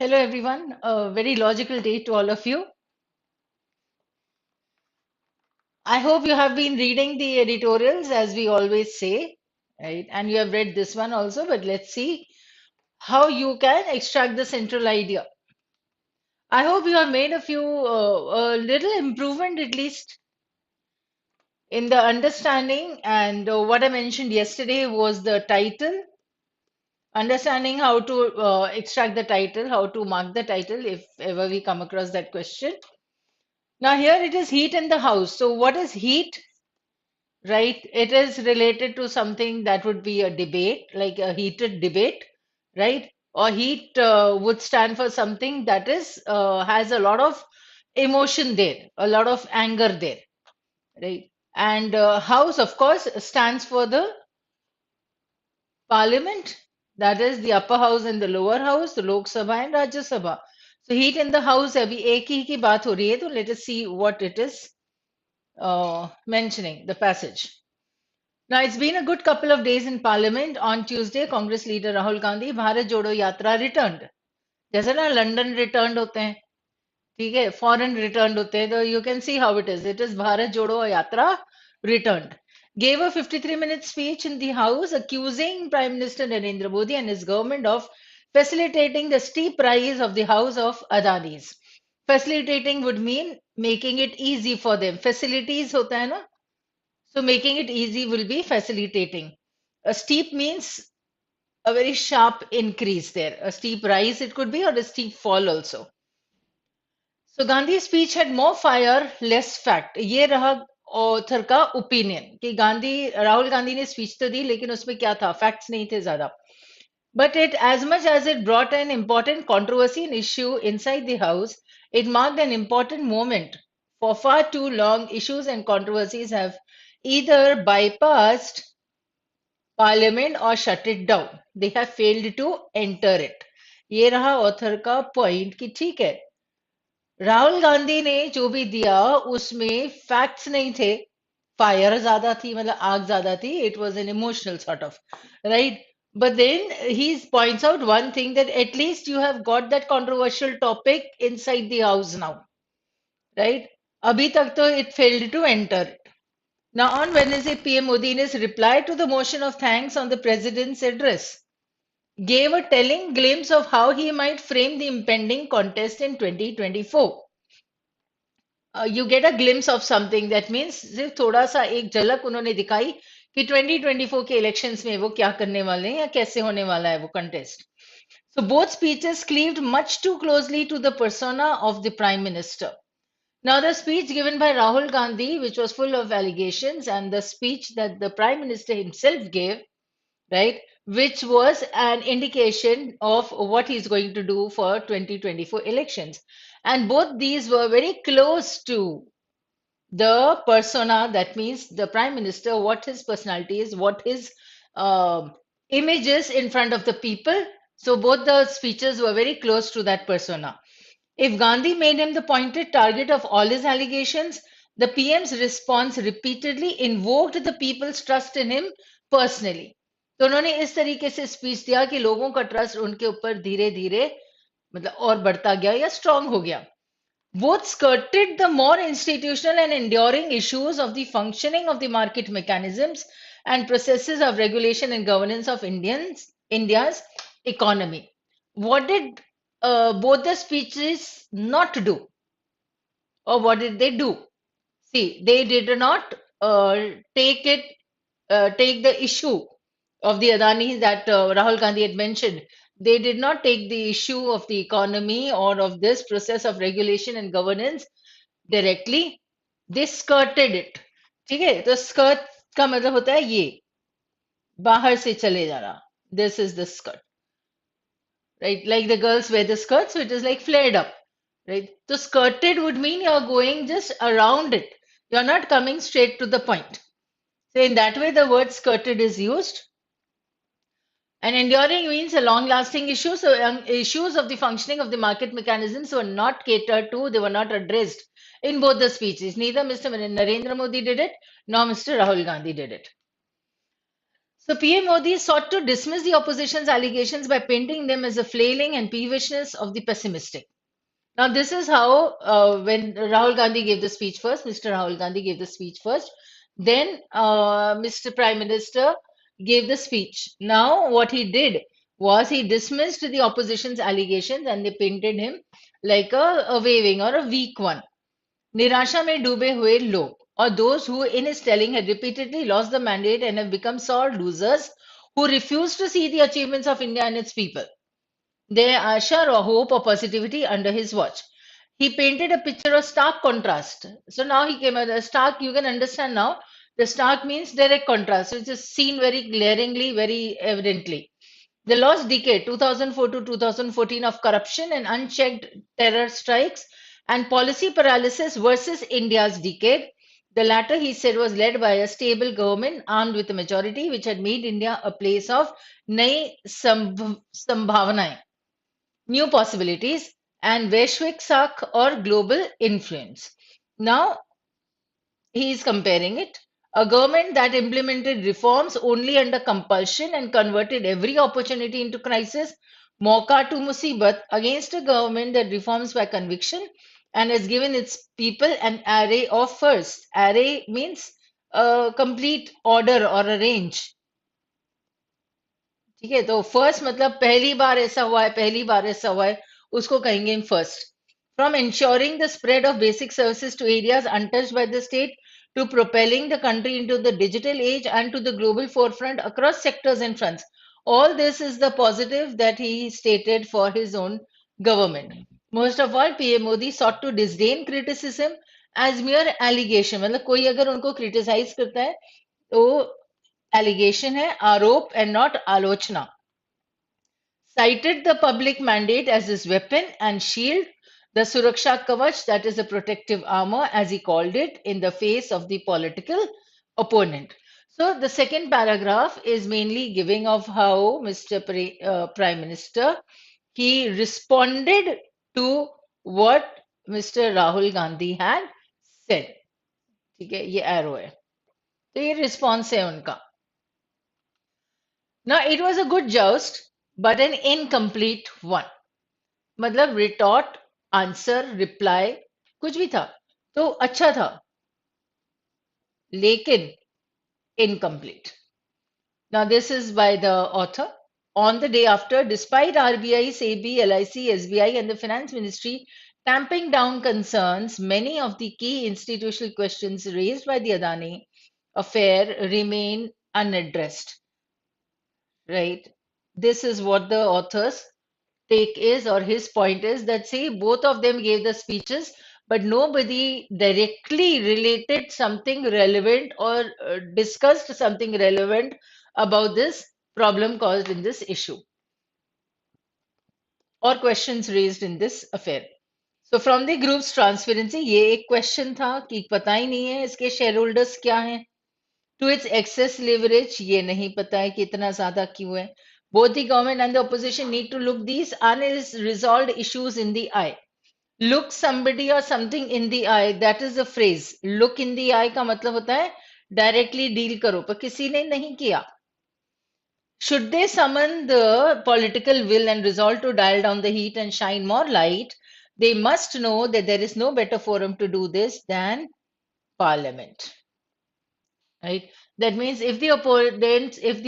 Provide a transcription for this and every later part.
Hello, everyone. A very logical day to all of you. I hope you have been reading the editorials, as we always say, right? And you have read this one also, but let's see how you can extract the central idea. I hope you have made a little improvement at least in the understanding. And what I mentioned yesterday was the title, understanding how to extract the title, how to mark the title if ever we come across that question. Now, here it is heat in the house. So, what is heat? Right? It is related to something that would be a debate, like a heated debate, right? Or heat would stand for something that is has a lot of emotion there, a lot of anger there, right? And house, of course, stands for the parliament, that is the upper house and the lower house, the Lok Sabha and Rajya Sabha. So heat in the house, abhi ek hi ki baat ho rahi hai, to let us see what it is mentioning, the passage. Now, it's been a good couple of days in Parliament. On Tuesday, Congress leader Rahul Gandhi, Bharat Jodo Yatra returned. जैसे ना London return होते हैं, ठीक है, foreign return होते हैं, तो you can see how it is. It is Bharat Jodo Yatra returned. Gave a 53-minute speech in the House accusing Prime Minister Narendra Modi and his government of facilitating the steep rise of the house of Adani's. Facilitating would mean making it easy for them. Facilities होता है ना, so making it easy will be facilitating. A steep means a very sharp increase there. A steep rise it could be, or a steep fall also. So Gandhi's speech had more fire, less fact. ये रहा author का opinion कि गांधी राहुल गांधी ने speech तो दी लेकिन उसमें क्या था, फैक्ट्स नहीं थे ज्यादा. But it, as much as it brought an important controversy and issue inside the House, it marked an important moment. For far too long, issues and controversies have either bypassed Parliament or shut it down. They have failed to enter it. ये रहा author का point कि ठीक है, राहुल गांधी ने जो भी दिया उसमें फैक्ट्स नहीं थे, फायर ज्यादा थी, मतलब आग ज्यादा थी, it was an emotional sort of, right? But then he points out one thing, that at least you have got that controversial topic inside the house now, right? Abhi tak to it failed to enter it. Now on Wednesday, PM Modi in his reply to the motion of thanks on the president's address gave a telling glimpse of how he might frame the impending contest in 2024. You get a glimpse of something, that means सिर्फ थोड़ा सा एक झलक उन्होंने दिखाई कि 2024 के elections में वो क्या करने वाले हैं या कैसे होने वाला है वो contest. So both speeches cleaved much too closely to the persona of the prime minister. Now the speech given by Rahul Gandhi, which was full of allegations, and the speech that the prime minister himself gave, right, which was an indication of what he's going to do for 2024 elections. And both these were very close to the persona, that means the prime minister, what his personality is, what his image is in front of the people. So both the speeches were very close to that persona. If Gandhi made him the pointed target of all his allegations, the PM's response repeatedly invoked the people's trust in him personally. तो उन्होंने इस तरीके से speech दिया कि लोगों का trust उनके ऊपर धीरे धीरे मतलब और बढ़ता गया या स्ट्रांग हो गया. Both skirted the more institutional and enduring issues of the functioning of the market mechanisms and processes of regulation and governance of India's economy. What did both the speeches not do, or what did they do? See, they did not take the issue of the Adani that Rahul Gandhi had mentioned. They did not take the issue of the economy or of this process of regulation and governance directly. They skirted it. ठीक है, तो skirt का मतलब होता है ये बाहर से चले जाना. This is the skirt, right? Like the girls wear the skirt, so it is like flared up, right? So skirted would mean you're going just around it. You're not coming straight to the point. So in that way, the word skirted is used. And enduring means a long-lasting issue. So issues of the functioning of the market mechanisms were not catered to, they were not addressed in both the speeches. Neither Mr. Narendra Modi did it, nor Mr. Rahul Gandhi did it. So PM Modi sought to dismiss the opposition's allegations by painting them as a flailing and peevishness of the pessimistic. Now, this is how, when Rahul Gandhi gave the speech first, Mr. Rahul Gandhi gave the speech first, then Mr. Prime Minister gave the speech. Now, what he did was he dismissed the opposition's allegations and they painted him like a waving or a weak one. निराशा में डूबे हुए लोग, or those who in his telling had repeatedly lost the mandate and have become sore losers who refuse to see the achievements of India and its people. They usher or hope or positivity under his watch. He painted a picture of stark contrast. So now he came at a stark, you can understand now. The stark means direct contrast, which is seen very glaringly, very evidently. The lost decade, 2004 to 2014, of corruption and unchecked terror strikes and policy paralysis versus India's decade. The latter, he said, was led by a stable government armed with a majority, which had made India a place of नई संभावनाएं, new possibilities, and Vaishwik Sakh or global influence. Now, he is comparing it. A government that implemented reforms only under compulsion and converted every opportunity into crisis, mauka to musibat, against a government that reforms by conviction and has given its people an array of firsts. Array means a complete order or a range. ठीक है तो first मतलब पहली बार ऐसा हुआ है पहली बार ऐसा हुआ है उसको कहेंगे first from ensuring the spread of basic services to areas untouched by the state to propelling the country into the digital age and to the global forefront across sectors and fronts. All this is the positive that he stated for his own government. Most of all, PM Modi sought to disdain criticism as mere allegation. मतलब कोई अगर उनको criticize करता है तो allegation है आरोप and not आलोचना. Cited the public mandate as his weapon and shield, the Suraksha Kavach, that is a protective armor, as he called it, in the face of the political opponent. So the second paragraph is mainly giving of how Mr. Prime Minister he responded to what Mr. Rahul Gandhi had said. ठीक है ये arrow है तो ये response है उनका. Now it was a good joust but an incomplete one. मतलब retort answer reply कुछ भी था तो अच्छा था लेकिन incomplete. Now this is by the author. On the day after, despite RBI, SEBI, LIC, SBI and the finance ministry tamping down concerns, many of the key institutional questions raised by the Adani affair remain unaddressed. Right? This is what the author's take is, or his point is, that see, both of them gave the speeches, but nobody directly related something relevant or discussed something relevant about this problem caused in this issue or questions raised in this affair. So from the group's transparency, ये एक question था कि पता ही नहीं है इसके shareholders क्या हैं. To its excess leverage, ये नहीं पता है कि इतना ज्यादा क्यों है. Both the government and the opposition need to look these unresolved issues in the eye. Look somebody or something in the eye, that is the phrase. Look in the eye का मतलब होता है directly deal करो, पर किसी ने नहीं किया. Should they summon the political will and resolve to dial down the heat and shine more light, they must know that there is no better forum to do this than Parliament. Right? That means if the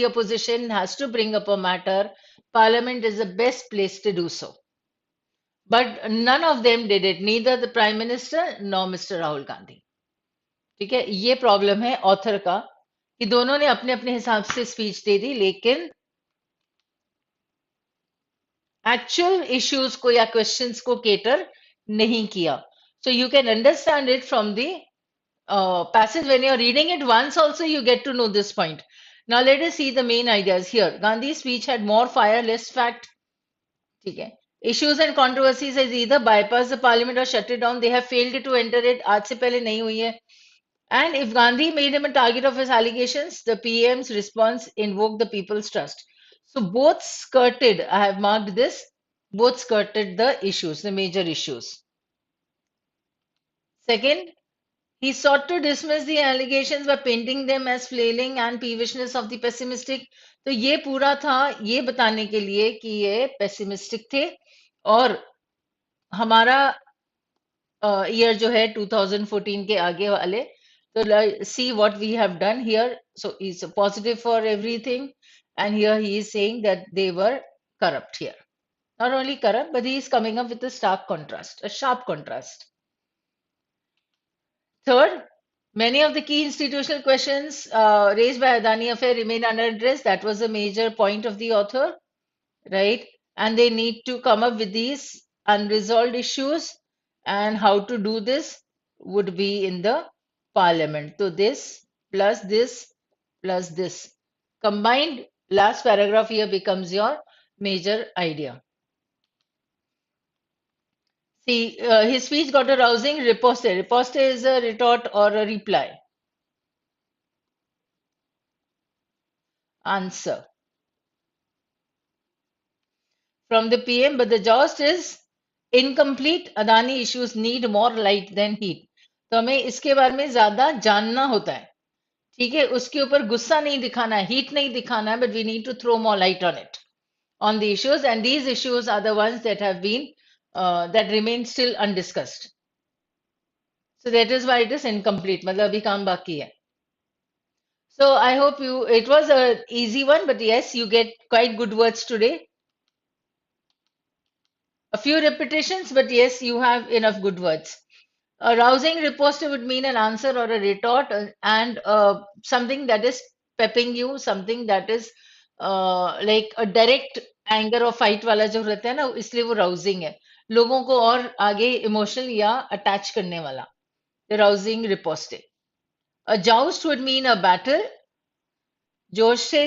opposition has to bring up a matter, Parliament is the best place to do so. But none of them did it, neither the Prime Minister nor Mr. Rahul Gandhi. ठीक है ये problem है author का कि दोनों ने अपने अपने हिसाब से स्पीच दे दी लेकिन एक्चुअल इश्यूज को या क्वेश्चंस को केटर नहीं किया. So you can understand it from the passage. When you're reading it once also you get to know this point. Now let us see the main ideas here. Gandhi's speech had more fire, less fact. ठीक है. Issues and controversies has either bypassed the parliament or shut it down. They have failed to enter it. आज से पहले नहीं हुई है. And if Gandhi made him a target of his allegations, the PM's response invoked the people's trust. So both skirted, I have marked this, both skirted the issues, the major issues. Second, He sought to dismiss the allegations by painting them as flailing and peevishness of the pessimistic. तो ये पूरा था ये बताने के लिए कि ये pessimistic थे और हमारा ईयर जो है 2014 के आगे वाले तो see what we have done here so is positive for everything and here he is saying that they were corrupt here. Not only corrupt, but he is coming up with a stark contrast, a sharp contrast. Third, many of the key institutional questions raised by Adani affair remain unaddressed. That was a major point of the author, right? And they need to come up with these unresolved issues, and how to do this would be in the parliament. So this plus this plus this combined last paragraph here becomes your major idea. See, his speech got a rousing riposte. Riposte is a retort or a reply. Answer from the PM, but the joust is incomplete. Adani issues need more light than heat. तो हमें इसके बारे में ज्यादा जानना होता है. ठीक है, उसके ऊपर गुस्सा नहीं दिखाना है, हीट नहीं दिखाना है, but we need to throw more light on it, on the issues, and these issues are the ones that have been that remain still undiscussed. So that is why it is incomplete. मतलब अभी काम बाकी है. So I hope it was a easy one, but yes, you get quite good words today. A few repetitions, but yes, you have enough good words. A rousing riposte would mean an answer or a retort, and something that is pepping you, something that is like a direct anger or fight वाला जो रहता है ना, इसलिए वो rousing है. लोगों को और आगे emotional या attach करने वाला. The rousing riposte. A joust would mean a battle. जोश से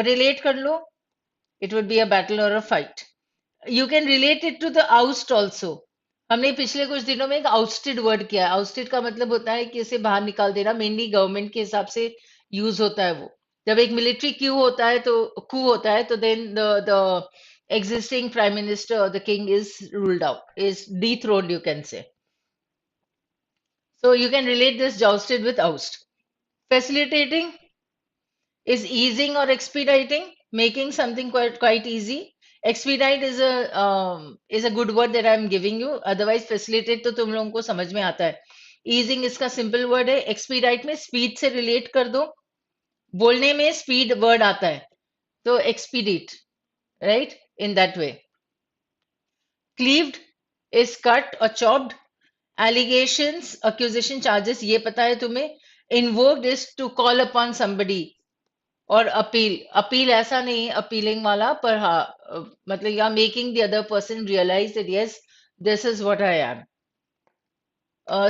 relate कर लो. It would be a battle or a fight. You can relate it to the oust also. हमने पिछले कुछ दिनों में एक ousted word किया है. Ousted का मतलब होता है कि इसे बाहर निकाल देना. मेनली गवर्नमेंट के हिसाब से यूज होता है वो. जब एक मिलिट्री क्यू होता है तो coup होता है तो then the existing prime minister or the king is ruled out, is dethroned, you can say. So you can relate this jousted with oust. Facilitating is easing or expediting, making something quite easy. Expedite is a good word that I am giving you. Otherwise, facilitate तो तुम लोगों को समझ में आता है. Easing इसका simple word है. Expedite में speed से relate कर दो. बोलने में speed word आता है. तो expedite, right? In that way. Cleaved is cut or chopped. Allegations, accusation, charges, ये पता है तुम्हें. Invoked is to call upon somebody. और अपील ऐसा नहीं अपीलिंग वाला पर हाँ मतलब you are making the other person realise that yes this is what I am.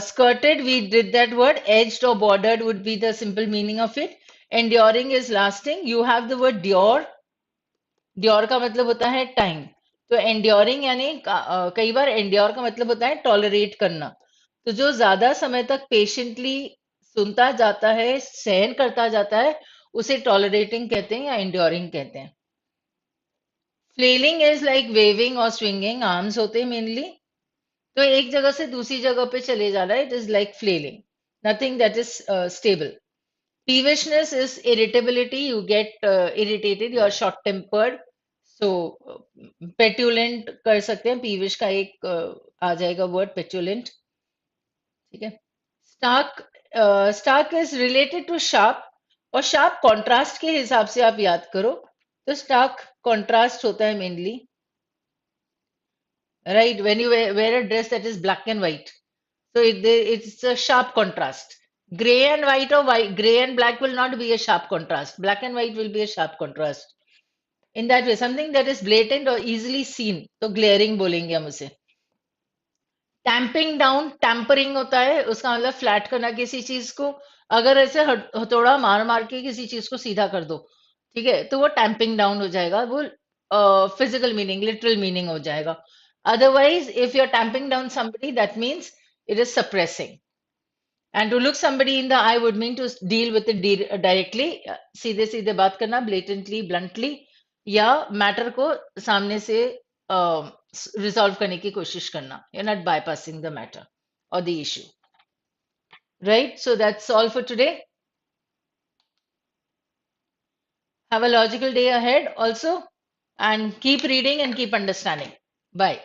Skirted, we did that word. Edged or bordered would be the simple meaning of it. Enduring is lasting. You have the word dure. Dure का मतलब होता है time. तो enduring यानी कई बार endure का मतलब होता है टॉलरेट करना. तो जो ज्यादा समय तक पेशेंटली सुनता जाता है, सहन करता जाता है, उसे टॉलरेटिंग कहते हैं या enduring कहते हैं. फ्लेलिंग इज लाइक वेविंग और स्विंगिंग. आर्म्स होते हैं मेनली. तो एक जगह से दूसरी जगह पे चले जाना. It is like flailing. Nothing that is stable. Peevishness is irritability. You get irritated. You are short tempered. So petulant कर सकते हैं. Peevish का एक आ जाएगा word petulant. ठीक है. Stark stark is related to sharp. और sharp contrast के हिसाब से आप याद करो. तो stark contrast होता है mainly. Right? When you wear a dress that is black and white. So it's a sharp contrast. Gray and white or white, gray and black will not be a sharp contrast. Black and white will be a sharp contrast. In that way, something that is blatant or easily seen. तो glaring बोलेंगे हम उसे. टैम्पिंग down, tampering होता है, उसका मतलब flat करना किसी चीज को. अगर ऐसे हथौड़ा मार मार के किसी चीज को सीधा कर दो, ठीक है, तो वो टैम्पिंग डाउन हो जाएगा. वो फिजिकल मीनिंग, लिटरल मीनिंग हो जाएगा. Otherwise if you are tamping down somebody, that means it is suppressing. And to look somebody in the eye would mean to deal with it directly. सीधे सीधे बात करना, blatantly, bluntly, या matter को सामने से रिजॉल्व करने की कोशिश करना. You're not bypassing the matter or the issue. Right? So that's all for today. Have a logical day ahead also, and keep reading and keep understanding. Bye.